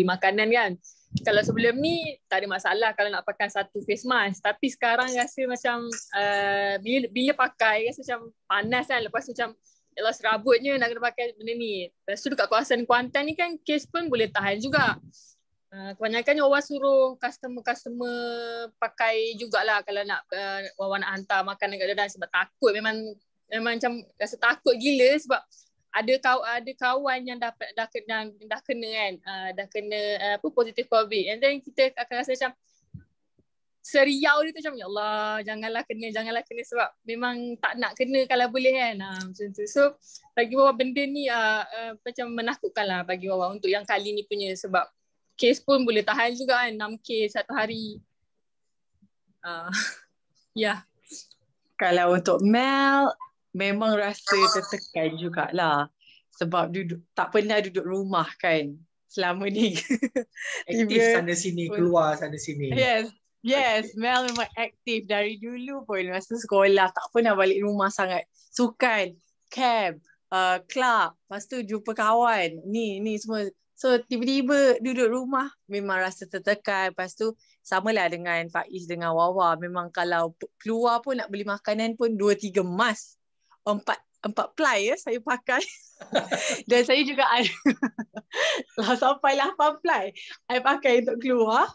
makanan kan. Kalau sebelum ni tak ada masalah kalau nak pakai satu face mask, tapi sekarang rasa macam bila pakai rasa macam panas kan, lepas tu macam yalah serabutnya nak kena pakai benda ni. Lepas tu dekat kawasan Kuantan ni kan kes pun boleh tahan juga. Kebanyakannya Wawa suruh customer pakai jugalah kalau nak Wawa nak hantar makanan kat dalam, sebab takut memang macam rasa takut gila sebab ada kawan yang dah kena kan, dah kena positif COVID, and then kita akan rasa macam seriau dia tu macam ya Allah janganlah kena sebab memang tak nak kena kalau boleh kan, macam tu. So bagi Wawa benda ni macam menakutkan lah bagi Wawa untuk yang kali ni punya, sebab kes pun boleh tahan juga kan, 6 kes satu hari. Ya. Kalau untuk Mel, memang rasa tertekan jugalah. Sebab tak pernah duduk rumah kan selama ni. Aktif sana sini, keluar sana sini. Yes, Mel memang aktif dari dulu pun. Masa sekolah tak pernah balik rumah sangat. Sukan, camp, club, lepas tu jumpa kawan. Ni semua. So tiba-tiba duduk rumah memang rasa tertekan. Lepas tu samalah dengan Faiz dengan Wawa. Memang kalau keluar pun nak beli makanan pun 2-3 mask. 4 ply saya pakai. Dan saya juga ada sampai 8 ply saya pakai untuk keluar.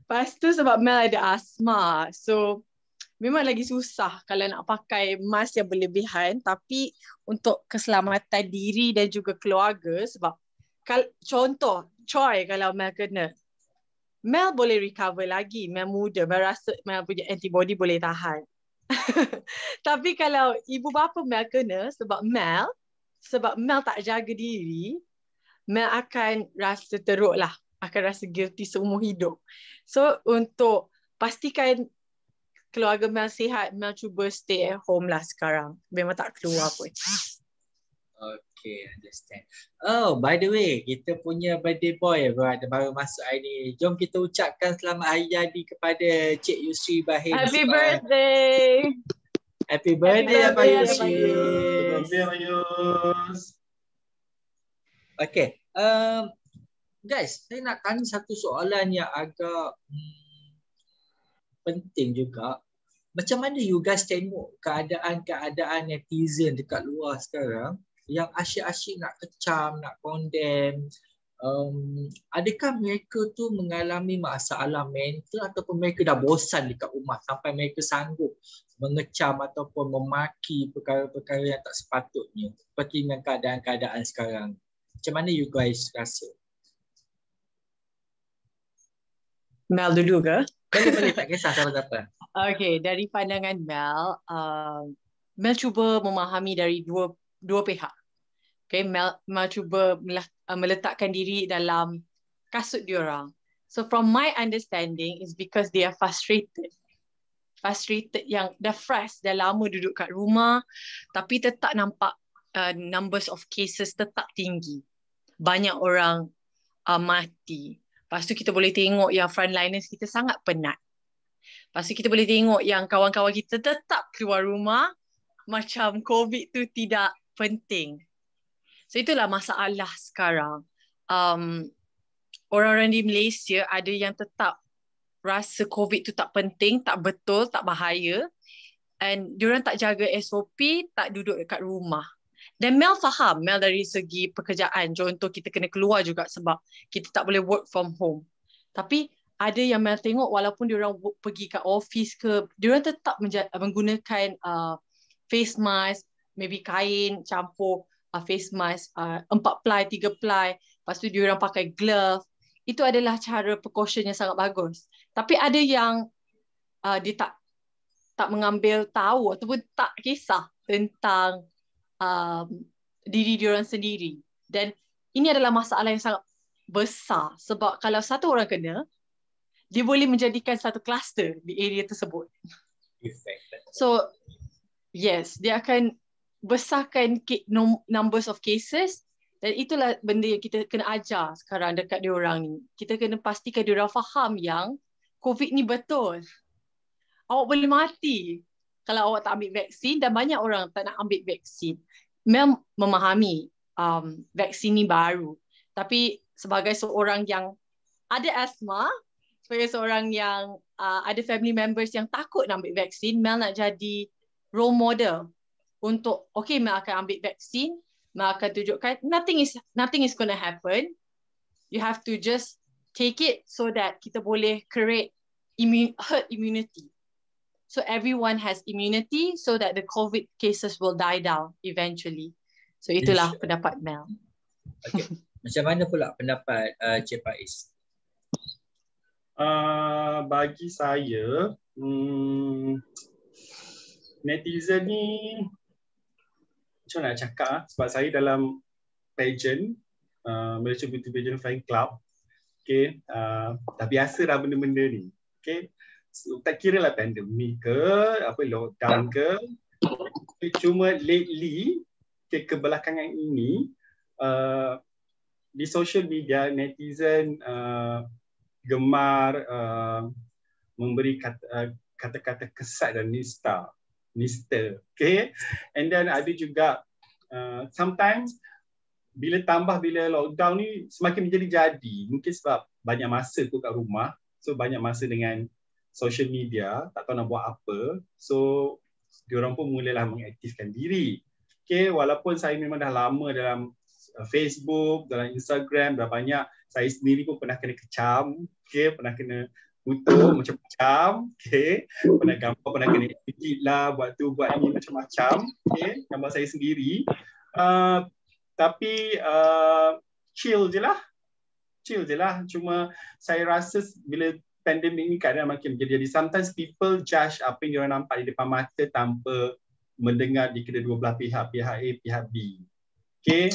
Lepas tu sebab Mel ada asma. So memang lagi susah kalau nak pakai mask yang berlebihan. Tapi untuk keselamatan diri dan juga keluarga, sebab contoh, Choi kalau Mel kena, Mel boleh recover lagi. Mel muda, Mel rasa Mel punya antibody boleh tahan. Tapi kalau ibu bapa Mel kena, sebab Mel tak jaga diri, Mel akan rasa teruk lah, akan rasa guilty seumur hidup. So untuk pastikan keluarga Mel sihat, Mel cuba stay at home lah sekarang. Memang tak keluar pun. Okay, understand. Oh, by the way, kita punya birthday boy baru masuk hari ni. Jom kita ucapkan selamat hari jadi kepada Cik Yusri Bahim. Happy birthday! Happy birthday, Abang Yusri. Happy birthday. Okay, guys, saya nak tanya satu soalan yang agak penting juga. Macam mana you guys tengok keadaan netizen dekat luar sekarang yang asyik-asyik nak kecam, nak condemn? Adakah mereka tu mengalami masalah mental ataupun mereka dah bosan dekat rumah sampai mereka sanggup mengecam ataupun memaki perkara-perkara yang tak sepatutnya seperti dengan keadaan-keadaan sekarang? Macam mana you guys rasa? Mel dulu ke? Boleh tak kisah siapa-siapa. Okay, dari pandangan Mel, Mel cuba memahami dari dua pihak. Okay, Mel cuba meletakkan diri dalam kasut diorang. So from my understanding is because they are frustrated yang dah fresh, dah lama duduk kat rumah tapi tetap nampak numbers of cases tetap tinggi. Banyak orang mati. Lepas tu kita boleh tengok yang frontliners kita sangat penat. Lepas tu kita boleh tengok yang kawan-kawan kita tetap keluar rumah macam COVID tu tidak penting. So itulah masalah sekarang. Orang-orang di Malaysia ada yang tetap rasa COVID tu tak penting, tak betul, tak bahaya. And diorang tak jaga SOP, tak duduk dekat rumah. Dan Mel faham, Mel dari segi pekerjaan. Contoh kita kena keluar juga sebab kita tak boleh work from home. Tapi ada yang Mel tengok walaupun diorang pergi kat office ke, diorang tetap menggunakan face mask, maybe kain campur face mask, 4 ply, 3 ply. Lepas tu diorang pakai glove. Itu adalah cara precaution yang sangat bagus. Tapi ada yang dia tak mengambil tahu ataupun tak kisah tentang diri diorang sendiri. Dan ini adalah masalah yang sangat besar sebab kalau satu orang kena, dia boleh menjadikan satu kluster di area tersebut. So, yes, dia akan besarkan numbers of cases. Dan itulah benda yang kita kena ajar sekarang dekat diorang ni. Kita kena pastikan diorang faham yang COVID ni betul. Awak boleh mati kalau awak tak ambil vaksin dan banyak orang tak nak ambil vaksin. Mel memahami vaksin ni baru. Tapi sebagai seorang yang ada asma, sebagai seorang yang ada family members yang takut nak ambil vaksin, Mel nak jadi role model untuk, okay, Mel akan ambil vaksin, Mel akan tunjukkan nothing is gonna happen. You have to just take it so that kita boleh create herd immunity. So everyone has immunity so that the COVID cases will die down eventually. So itulah pendapat Mel. Okay. Macam mana pula pendapat Cik Faiz? Bagi saya, netizen ni macam nak cakap, sebab saya dalam pageant, Malaysia Beauty Pageant Fan Club, okay, dah biasa dah benda-benda ni, okay. So, tak kira lah pandemik ke, lockdown ke, cuma lately, okay, kebelakangan ini, di social media, netizen gemar memberi kata-kata kesat dan nista, okay. And then ada juga sometimes bila lockdown ni semakin menjadi-jadi, mungkin sebab banyak masa tu kat rumah, so banyak masa dengan social media, tak tahu nak buat apa, so diorang pun mulalah mengaktifkan diri, okay. Walaupun saya memang dah lama dalam Facebook, dalam Instagram, dah banyak, saya sendiri pun pernah kena kecam, okay, pernah kena kutuk macam-macam, okay, pernah gambar, pernah kena edit lah, buat tu, buat ni, macam-macam, okay, gambar saya sendiri. Tapi chill je lah. Cuma saya rasa bila pandemik ni keadaan makin menjadi, sometimes people judge apa yang diorang nampak di depan mata tanpa mendengar di kedua belah pihak A, pihak B. Okay,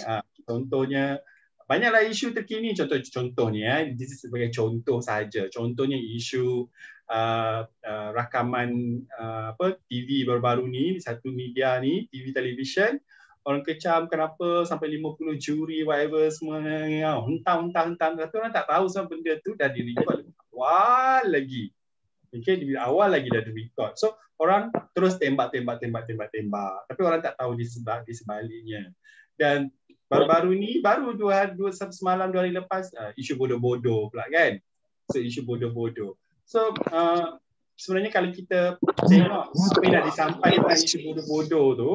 contohnya banyaklah isu terkini, contohnya this is sebagai contoh saja. Contohnya isu rakaman TV baru-baru ni, satu media ni, TV television, orang kecam kenapa sampai 50 juri whatever semua, hentam. Tapi orang tak tahu sebab benda tu dah di-record awal lagi. Okay, di awal lagi dah di-record. So orang terus tembak. Tapi orang tak tahu di sebaliknya. Dan baru-baru ni, baru semalam 2 hari lepas, isu bodoh-bodoh pula kan. So isu bodoh-bodoh. So sebenarnya kalau kita tengok apa yang nak disampaikan isu bodoh-bodoh tu,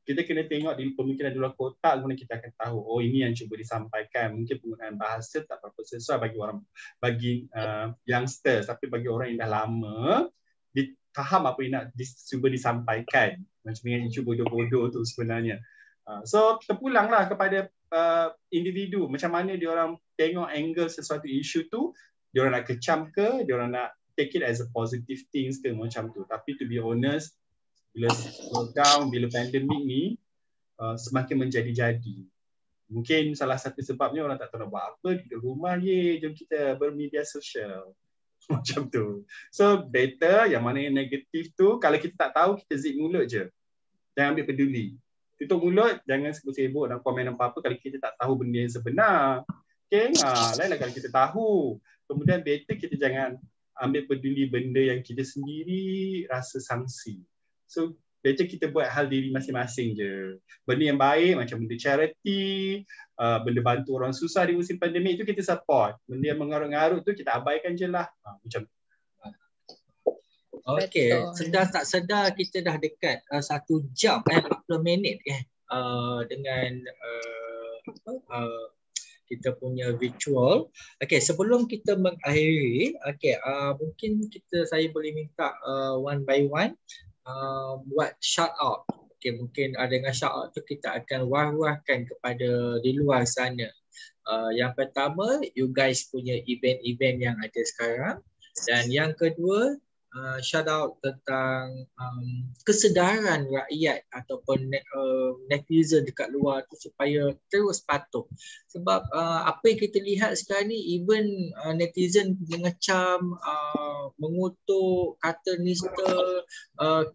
kita kena tengok di pemikiran di luar kotak, kemudian kita akan tahu, oh ini yang cuba disampaikan. Mungkin penggunaan bahasa tak berapa sesuai bagi youngsters, tapi bagi orang yang dah lama, faham apa yang nak cuba disampaikan. Macam dengan isu bodoh-bodoh tu sebenarnya. So terpulanglah kepada individu, macam mana diorang tengok angle sesuatu isu tu, diorang nak kecam ke, diorang nak take it as a positive things ke macam tu. Tapi to be honest, bila lockdown, bila pandemik ni semakin menjadi-jadi. Mungkin salah satu sebabnya orang tak tahu nak buat apa, duduk rumah je, jom kita bermedia sosial. Macam tu. So better yang mana yang negatif tu, kalau kita tak tahu, kita zip mulut je. Jangan ambil peduli. Tutup mulut, jangan sibuk-sibuk nak komen apa-apa kalau kita tak tahu benda yang sebenar. Okay, lainlah kalau kita tahu. Kemudian better kita jangan ambil peduli benda yang kita sendiri rasa sangsi. So better kita buat hal diri masing-masing je. Benda yang baik macam benda charity, benda bantu orang susah di musim pandemik tu kita support. Benda yang mengarut-ngarut tu kita abaikan je lah. Macam tu. Okey, sedar tak sedar kita dah dekat 1 jam 40 minit dengan kita punya virtual. Okey, sebelum kita mengakhiri, mungkin saya boleh minta one by one buat shout out. Okay, mungkin dengan shout out tu kita akan wah-wahkan kepada di luar sana. Yang pertama, you guys punya event-event yang ada sekarang. Dan yang kedua, shout out tentang kesedaran rakyat ataupun netizen dekat luar tu supaya terus patuh. Sebab apa yang kita lihat sekarang ni, even netizen mengecam, mengutuk, kata nista,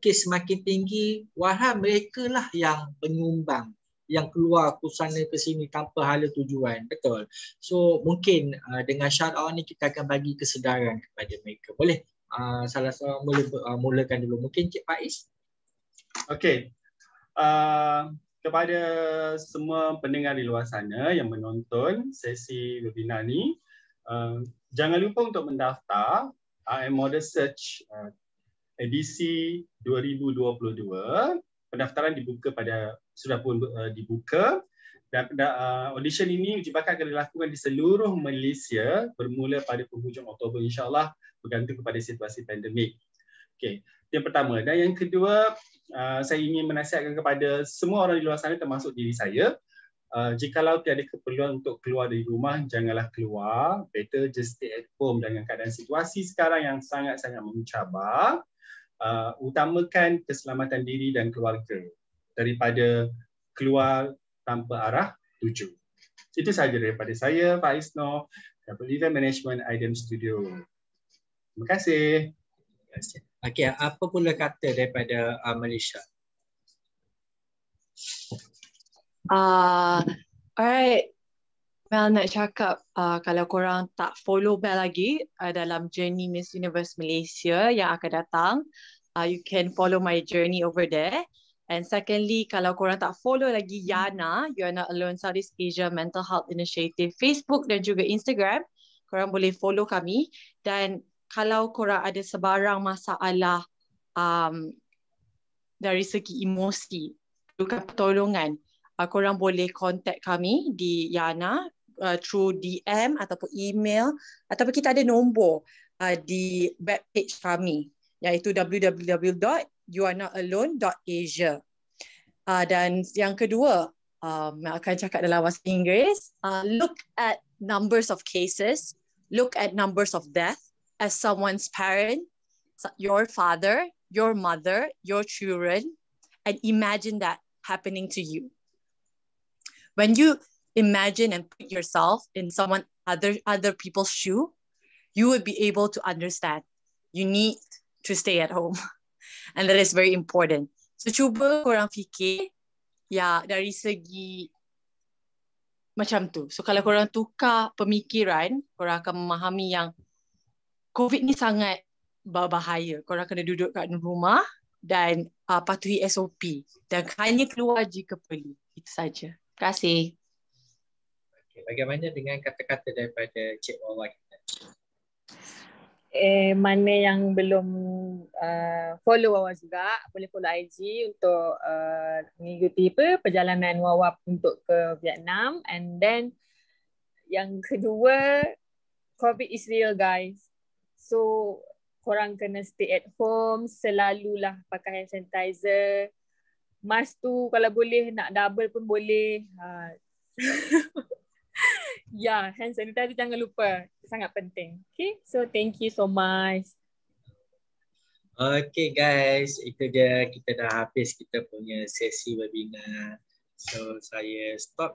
kes makin tinggi, walhal mereka lah yang penyumbang, yang keluar ke sana ke sini tanpa hala tujuan. Betul. So mungkin dengan shout out ni kita akan bagi kesedaran kepada mereka. Boleh? Salah seorang mulakan dulu. Mungkin Cik Faiz. Okey. Kepada semua pendengar di luar sana yang menonton sesi webinar ni, jangan lupa untuk mendaftar IM Model Search edisi 2022. Pendaftaran sudah pun dibuka. Dan audition ini uji bakat akan dilakukan di seluruh Malaysia bermula pada penghujung Oktober, insyaAllah, bergantung kepada situasi pandemik. Okey, yang pertama. Dan yang kedua, saya ingin menasihatkan kepada semua orang di luar sana termasuk diri saya, jikalau tiada keperluan untuk keluar dari rumah, janganlah keluar. Better just stay at home dengan keadaan situasi sekarang yang sangat-sangat mencabar. Utamakan keselamatan diri dan keluarga daripada keluar tanpa arah tuju. Itu sahaja daripada saya, Faiz Noor, Double Event Management IDEM Studio. Terima kasih. Okey, apa pula kata daripada Malaysia? Alright. Mel nak cakap kalau korang tak follow Mel lagi dalam journey Miss Universe Malaysia yang akan datang, you can follow my journey over there. And secondly, kalau korang tak follow lagi Yana, You Are Not Alone Southeast Asia Mental Health Initiative, Facebook dan juga Instagram, korang boleh follow kami. Dan kalau korang ada sebarang masalah dari segi emosi, perlukan pertolongan, korang boleh contact kami di Yana through DM ataupun email, ataupun kita ada nombor di webpage kami, iaitu www.youarenotalone.asia. Dan yang kedua, akan cakap dalam bahasa Inggeris, look at numbers of cases, look at numbers of death as someone's parent, your father, your mother, your children, and imagine that happening to you. When you imagine and put yourself in other people's shoe, you would be able to understand. You need to stay at home. And that is very important. So cuba korang fikir dari segi macam tu. So kalau korang tukar pemikiran, korang akan memahami yang COVID ni sangat berbahaya. Korang kena duduk kat rumah dan patuhi SOP. Dan hanya keluar jika perlu. Itu saja. Terima kasih. Okay, bagaimana dengan kata-kata daripada Cik Wawa kita? Mana yang belum follow Wawa juga, boleh follow IG untuk mengikuti perjalanan Wawa untuk ke Vietnam. And then yang kedua, COVID is real guys. So korang kena stay at home, selalulah pakai hand sanitizer. Mask tu kalau boleh nak double pun boleh. Ya, hand sanitizer jangan lupa. Sangat penting. Okay, so thank you so much. Okay guys, itu dia, kita dah habis kita punya sesi webinar. So saya stop